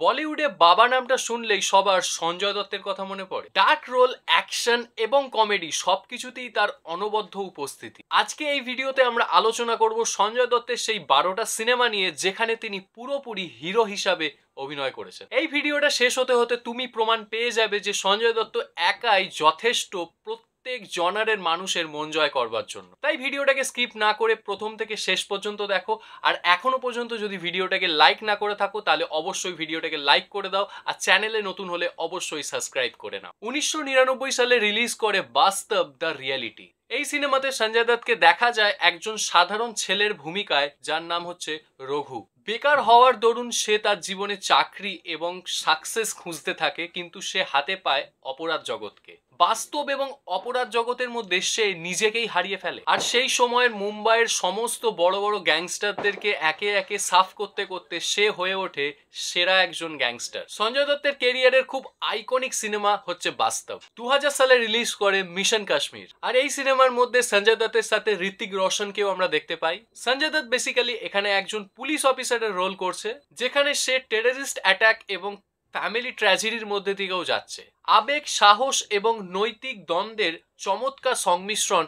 বলিউডে বাবা নামটা শুনলেই সবার সঞ্জয় দত্তের কথা মনে পড়ে। ডার্ক রোল, অ্যাকশন এবং কমেডি সবকিছুতেই তার অনবদ্য উপস্থিতি। আজকে এই ভিডিওতে আমরা আলোচনা করব সঞ্জয় দত্তের সেই 12টা সিনেমা নিয়ে যেখানে তিনি পুরোপুরি হিরো হিসাবে অভিনয় করেছেন। এই ভিডিওটা শেষ হতে হতে তুমি প্রমাণ পেয়ে যাবে যে সঞ্জয় দত্ত একাই যথেষ্ট প্রত্যেক জনারের মানুষের মন জয় করবার জন্য। তাই ভিডিওটাকে স্কিপ না করে প্রথম থেকে শেষ পর্যন্ত দেখো। আর এখনো পর্যন্ত যদি ভিডিওটাকে লাইক না করে থাকো তাহলে অবশ্যই ভিডিওটাকে লাইক করে দাও, আর চ্যানেলে নতুন হলে অবশ্যই সাবস্ক্রাইব করে নাও। 1999 সালে রিলিজ করে বাস্তব দ্য রিয়ালিটি। এই সিনেমাতে সঞ্জয় দত্তকে দেখা যায় একজন সাধারণ ছেলের ভূমিকায়, যার নাম হচ্ছে রঘু। বেকার হওয়ার দরুন সে তার জীবনে চাকরি এবং সাকসেস খুঁজতে থাকে, কিন্তু সে হাতে পায় অপরাধ জগৎকে। বাস্তব এবং অপরাধ জগতের মধ্যে সে নিজেকেই হারিয়ে ফেলে। আর সেই সময়ের মুম্বাইয়ের সমস্ত বড় বড় গ্যাংস্টারদেরকে একে একে সাফ করতে করতে সে হয়ে ওঠে সেরা একজন গ্যাংস্টার। সঞ্জয় দত্তের কেরিয়ারের খুব আইকনিক সিনেমা হচ্ছে বাস্তব। 2000 সালে রিলিজ করে মিশন কাশ্মীর। আর এই সিনেমার মধ্যে সঞ্জয় দত্তের সাথে ঋত্বিক রোশনকেও আমরা দেখতে পাই। সঞ্জয় দত্ত বেসিক্যালি এখানে একজন পুলিশ অফিসারের রোল করছে, যেখানে সে টেররিস্ট অ্যাটাক এবং ফ্যামিলি ট্র্যাজেডির মধ্যে দিকেও যাচ্ছে। আবেগ, সাহস এবং নৈতিক দ্বন্দ্বের চমৎকার সংমিশ্রণ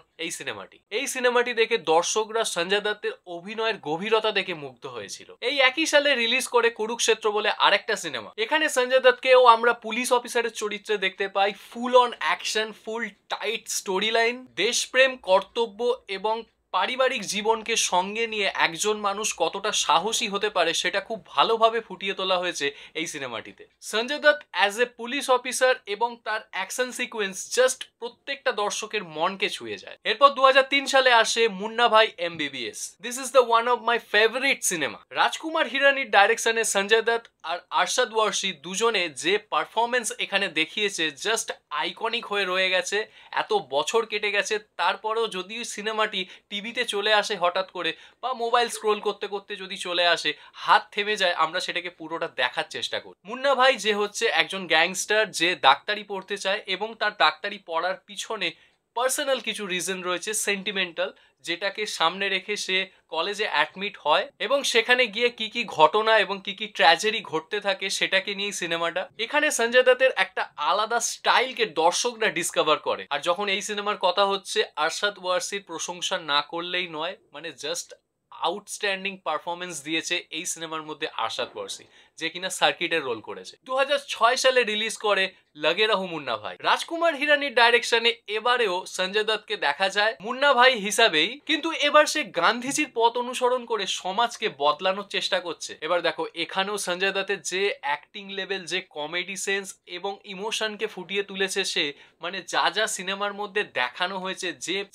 এই সিনেমাটি দেখে দর্শকরা সঞ্জয় দত্তের অভিনয়ের গভীরতা দেখে মুগ্ধ হয়েছিল। এই একই সালে রিলিজ করে কুরুক্ষেত্র বলে আরেকটা সিনেমা। এখানে সঞ্জয় দত্তকেও আমরা পুলিশ অফিসারের চরিত্রে দেখতে পাই। Full on action, full tight story line, দেশপ্রেম, কর্তব্য এবং পারিবারিক জীবনকে সঙ্গে নিয়ে একজন মানুষ কতটা সাহসী হতে পারে সেটা খুব ভালোভাবে ফুটিয়ে তোলা হয়েছে এই সিনেমাটিতে। Sanjay Dutt as a police officer এবং তার অ্যাকশন সিকোয়েন্স জাস্ট প্রত্যেকটা দর্শকের মনকে ছুঁয়ে যায়। এরপর 2003 সালে আসে Munna Bhai MBBS। This is the one of my favourite cinema. Rajkumar হিরানির ডাইরেকশনে সঞ্জয় দত্ত আর আরশাদ ওয়ারসি দুজনে যে পারফরমেন্স এখানে দেখিয়েছে জাস্ট আইকনিক হয়ে রয়ে গেছে। এত বছর কেটে গেছে, তারপরেও যদি সিনেমাটি টিভিতে চলে আসে হঠাৎ করে বা মোবাইল স্ক্রোল করতে করতে যদি চলে আসে, হাত থেমে যায়, আমরা সেটাকে পুরোটা দেখার চেষ্টা করি। মুন্না ভাই যে হচ্ছে একজন গ্যাংস্টার যে ডাক্তারি পড়তে চায় এবং তার ডাক্তারি পড়ার পিছনে পার্সোনাল কিছু রিজন রয়েছে, সেন্টিমেন্টাল, যেটাকে সামনে রেখে সে কলেজে অ্যাডমিট হয় এবং সেখানে গিয়ে কি কি ঘটনা এবং কি কি ট্র্যাজেডি ঘটতে থাকে সেটাকে নিয়ে সিনেমাটা। এখানে সঞ্জয় দত্তের একটা আলাদা স্টাইলকে দর্শকরা ডিসকভার করে। আর যখন এই সিনেমার কথা হচ্ছে, আরশাদ ওয়ারসির প্রশংসা না করলেই নয়, মানে জাস্ট আউটস্ট্যান্ডিং পারফরমেন্স দিয়েছে এই সিনেমার মধ্যে আরশাদ ওয়ারসি, যে কিনা সার্কিটের রোল করেছে। 2006 সালে রিলিজ করে লগে রহো মুন্না ভাই। রাজকুমার হিরানির ডাইরেকশনে এবারেও সঞ্জয় দত্তকে দেখা যায় মুন্না ভাই হিসাবেই, কিন্তু এবার সে গান্ধীজির পথ অনুসরণ করে সমাজকে বদলানোর চেষ্টা করছে। এবার দেখো, এখানেও সঞ্জয় দত্তের যে অ্যাক্টিং লেভেল, যে কমেডি সেন্স এবং ইমোশনকে ফুটিয়ে তুলেছে সে, মানে যা যা সিনেমার মধ্যে দেখানো হয়েছে,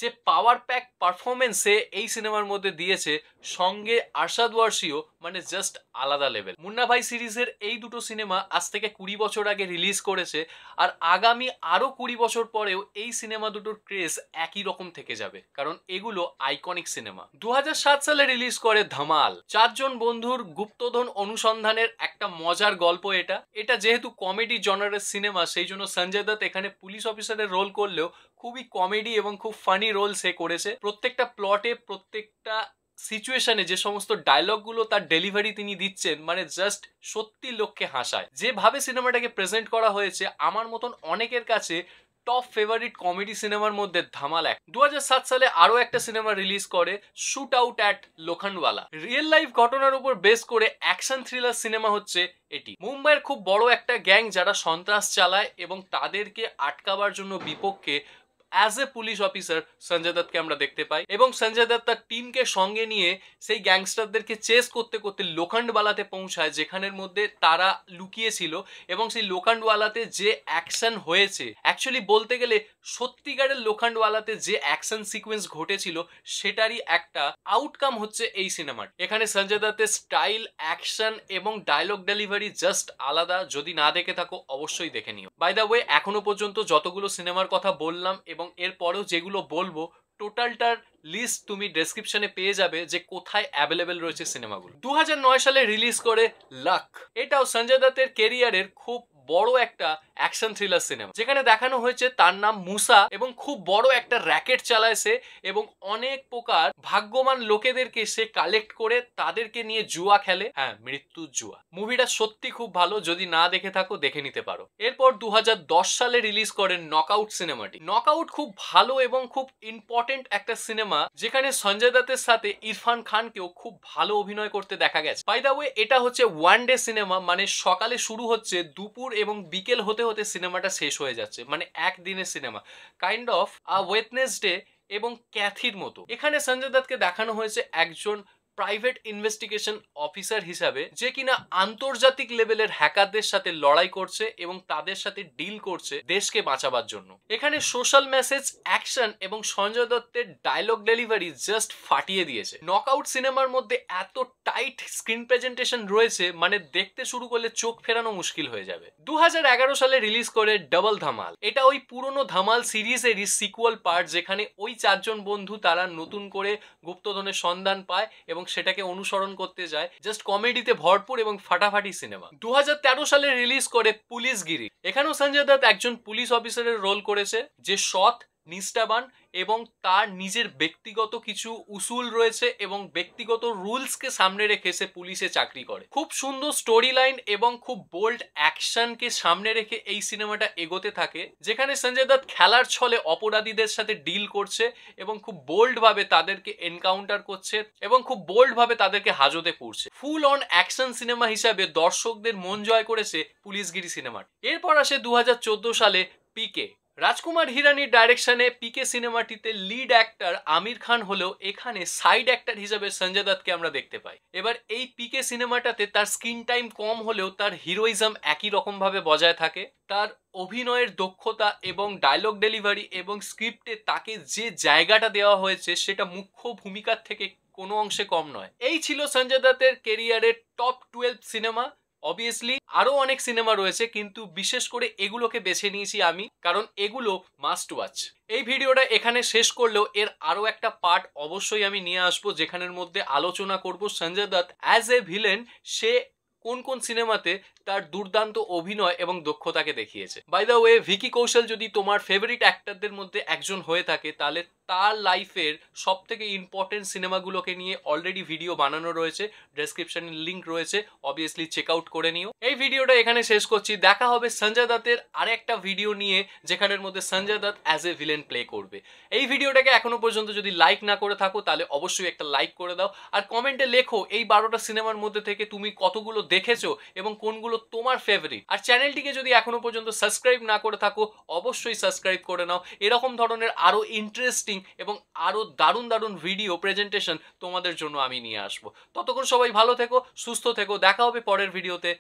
যে পাওয়ার প্যাক পারফরমেন্স সে এই সিনেমার মধ্যে দিয়েছে, সঙ্গে আরশাদ ওয়ারসিও মানে জাস্ট আলাদা লেভেল। মুন্না ভাই সিরিজের এই দুটো সিনেমা আজ থেকে 20 বছর আগে রিলিজ করেছে, আর আগামী আরো 20 বছর পরেও এই সিনেমা দুটোর ক্রেজ একই রকম থেকে যাবে, কারণ এগুলো আইকনিক সিনেমা। 2007 সালে রিলিজ করে ধামাল। 4 জন বন্ধুর গুপ্তধন অনুসন্ধানের একটা মজার গল্প এটা যেহেতু কমেডি জনারের সিনেমা, সেই জন্য সঞ্জয় দত্ত এখানে পুলিশ অফিসারের রোল করলেও খুবই কমেডি এবং খুব ফানি রোল সে করেছে। প্রত্যেকটা প্লটে, প্রত্যেকটা সিচুয়েশনে যে সমস্ত ডায়লগগুলো তার ডেলিভারি তিনি দিচ্ছেন, মানে জাস্ট সত্যি লোককে হাসায়। যেভাবে সিনেমাটাকে প্রেজেন্ট করা হয়েছে, আমার মতন অনেকের কাছে টপ ফেভারিট কমেডি সিনেমার মধ্যে ধামাল এক। 2007 সালে আরো একটা সিনেমা রিলিজ করে, shoot out at Lokhandwala. Real life ঘটনার উপর বেস করে অ্যাকশন থ্রিলার সিনেমা হচ্ছে এটি। মুম্বাইয়ের খুব বড় একটা গ্যাং যারা সন্ত্রাস চালায় এবং তাদেরকে আটকাবার জন্য বিপক্ষে as a police officer Sanjay দত্তকে আমরা দেখতে পাই, এবং সঞ্জয় দত্ত তার টিমকে সঙ্গে নিয়ে সেই গ্যাংস্টারদেরকে চেস করতে করতে লোখন্ডওয়ালাতে পৌঁছায়, যেখানের মধ্যে তারা লুকিয়েছিল। এবং সেই লোখন্ডওয়ালাতে যে অ্যাকশন হয়েছে, অ্যাকচুয়ালি বলতে গেলে সত্যিকারের লোখন্ডওয়ালাতে যে অ্যাকশন সিকোয়েন্স ঘটেছিল সেটারই একটা আউটকাম হচ্ছে এই সিনেমার। এখানে সঞ্জয় দত্তের স্টাইল, অ্যাকশন এবং ডায়লগ ডেলিভারি জাস্ট আলাদা। যদি না দেখে থাকো অবশ্যই দেখে নিও। বাই দ্য ওয়ে, এখনো পর্যন্ত যতগুলো সিনেমার কথা বললাম এবং এরপরেও যেগুলো বলবো, টোটালটার লিস্ট তুমি ডেসক্রিপশনে পেয়ে যাবে যে কোথায় অ্যাভেলেবেল রয়েছে সিনেমাগুলো। 2009 সালে রিলিজ করে লাক। এটাও সঞ্জয় দত্তের কেরিয়ারের খুব বড় একটা অ্যাকশন থ্রিলার সিনেমা, যেখানে দেখানো হয়েছে তার নাম মুসা এবং খুব বড় একটা র্যাকেট চালায় সে এবং অনেক প্রকার ভাগ্যবান লোকেদেরকে সে কালেক্ট করে তাদেরকে নিয়ে জুয়া খেলে। হ্যাঁ, মৃত্যুর জুয়া। মুভিটা সত্যি খুব ভালো, যদি না দেখে থাকো দেখে নিতে পারো। এরপর 2010 সালে রিলিজ করেন নকআউট সিনেমাটি। নকআউট খুব ভালো এবং খুব ইম্পর্টেন্ট একটা সিনেমা, যেখানে সঞ্জয় দত্তের সাথে ইরফান খানকেও খুব ভালো অভিনয় করতে দেখা গেছে। বাই দ্য ওয়ে, এটা হচ্ছে ওয়ান ডে সিনেমা, মানে সকালে শুরু হচ্ছে, দুপুর এবং বিকেল হতে হতে সিনেমাটা শেষ হয়ে যাচ্ছে, মানে একদিনের সিনেমা, কাইন্ড অফ ওয়েডনেসডে এবং ক্যাথির মতো। এখানে সঞ্জয় দত্তকে দেখানো হয়েছে একজন প্রাইভেট ইনভেস্টিগেশন অফিসার হিসাবে, যে কিনা আন্তর্জাতিক লেভেলের হ্যাকারদের সাথে লড়াই করছে এবং তাদের সাথে ডিল করছে দেশকে বাঁচাবার জন্য। এখানে সোশ্যাল মেসেজ, অ্যাকশন এবং সঞ্জয় দত্তের ডায়লগ ডেলিভারি জাস্ট ফাটিয়ে দিয়েছে। নকআউট সিনেমার মধ্যে এত টাইট স্ক্রিন প্রেজেন্টেশন রয়েছে, মানে দেখতে শুরু করলে চোখ ফেরানো মুশকিল হয়ে যাবে। 2011 সালে রিলিজ করে ডাবল ধামাল। এটা ওই পুরনো ধামাল সিরিজেরই সিকুয়াল পার্ট, যেখানে ওই চারজন বন্ধু তারা নতুন করে গুপ্তধনের সন্ধান পায় এবং সেটাকে অনুসরণ করতে যায়। জাস্ট কমেডিতে ভরপুর এবং ফাটাফাটি সিনেমা। 2013 সালে রিলিজ করে পুলিশগিরি। এখানেও সঞ্জয় দত্ত একজন পুলিশ অফিসারের রোল করেছে, যে সৎ, নিষ্ঠাবান এবং তার নিজের ব্যক্তিগত কিছু উসুল রয়েছে এবং ব্যক্তিগত রুলসকে সামনে রেখে সে পুলিশে চাকরি করে। খুব সুন্দর স্টোরি লাইন এবং খুব বোল্ড অ্যাকশনকে সামনে রেখে এই সিনেমাটা এগোতে থাকে, যেখানে সঞ্জয় দত্ত খেলার ছলে অপরাধীদের সাথে ডিল করছে এবং খুব বোল্ড ভাবে তাদেরকে এনকাউন্টার করছে এবং খুব বোল্ড ভাবে তাদেরকে হাজতে পুরছে। ফুল অন অ্যাকশন সিনেমা হিসাবে দর্শকদের মন জয় করেছে পুলিশগিরি সিনেমাটি। এরপর আসে 2014 সালে পিকে। রাজকুমার হিরানির ডাইরেকশনে পিকে সিনেমাটিতে লিড অ্যাক্টর আমির খান হলেও এখানে সাইড অ্যাক্টর হিসেবে সঞ্জয় দত্তকে আমরা দেখতে পাই। এবার এই পিকে সিনেমাটাতে তার স্ক্রিন টাইম কম হলেও তার হিরোইজম একই রকম ভাবে বজায় থাকে। তার অভিনয়ের দক্ষতা এবং ডায়লগ ডেলিভারি এবং স্ক্রিপ্টে তাকে যে জায়গাটা দেওয়া হয়েছে সেটা মুখ্য ভূমিকার থেকে কোনো অংশে কম নয়। এই ছিল সঞ্জয় দত্তের কেরিয়ারের টপ 12 সিনেমা। অবভিয়াসলি আরো অনেক সিনেমা রয়েছে, কিন্তু বিশেষ করে এগুলোকে বেছে নিয়েছি আমি, কারণ এগুলো মাস্ট ওয়াচ। এই ভিডিওটা এখানে শেষ করলেও এর আরো একটা পার্ট অবশ্যই আমি নিয়ে আসবো, যেখানের মধ্যে আলোচনা করব Sanjay Dutt as a villain সে কোন কোন সিনেমাতে তার দুর্দান্ত অভিনয় এবং দক্ষতাকে দেখিয়েছে। বাই দ্য ওয়ে, ভিকি কৌশল যদি তোমার ফেভারিট অ্যাক্টরদের মধ্যে একজন হয়ে থাকে, তাহলে তার লাইফের সব থেকে ইম্পর্টেন্ট সিনেমাগুলোকে নিয়ে অলরেডি ভিডিও বানানো রয়েছে, ডেসক্রিপশনে লিঙ্ক রয়েছে, অবভিয়াসলি চেক আউট করে নিও। এই ভিডিওটা এখানে শেষ করছি, দেখা হবে সঞ্জয় দত্তের আরেকটা ভিডিও নিয়ে, যেখানের মধ্যে Sanjay Dutt as a villain play করবে। এই ভিডিওটাকে এখনো পর্যন্ত যদি লাইক না করে থাকো, তাহলে অবশ্যই একটা লাইক করে দাও, আর কমেন্টে লেখো এই 12টা সিনেমার মধ্যে থেকে তুমি কতগুলো দেখেছো এবং কোনগুলো তোমার ফেভারিট। আর চ্যানেলটিকে যদি এখনো পর্যন্ত সাবস্ক্রাইব না করে থাকো, অবশ্যই সাবস্ক্রাইব করে নাও। এরকম ধরনের আরো ইন্টারেস্টিং এবং আরো দারুণ দারুণ ভিডিও প্রেজেন্টেশন তোমাদের জন্য আমি নিয়ে আসবো। ততক্ষণ সবাই ভালো থেকো, সুস্থ থেকো, দেখা হবে পরের ভিডিওতে।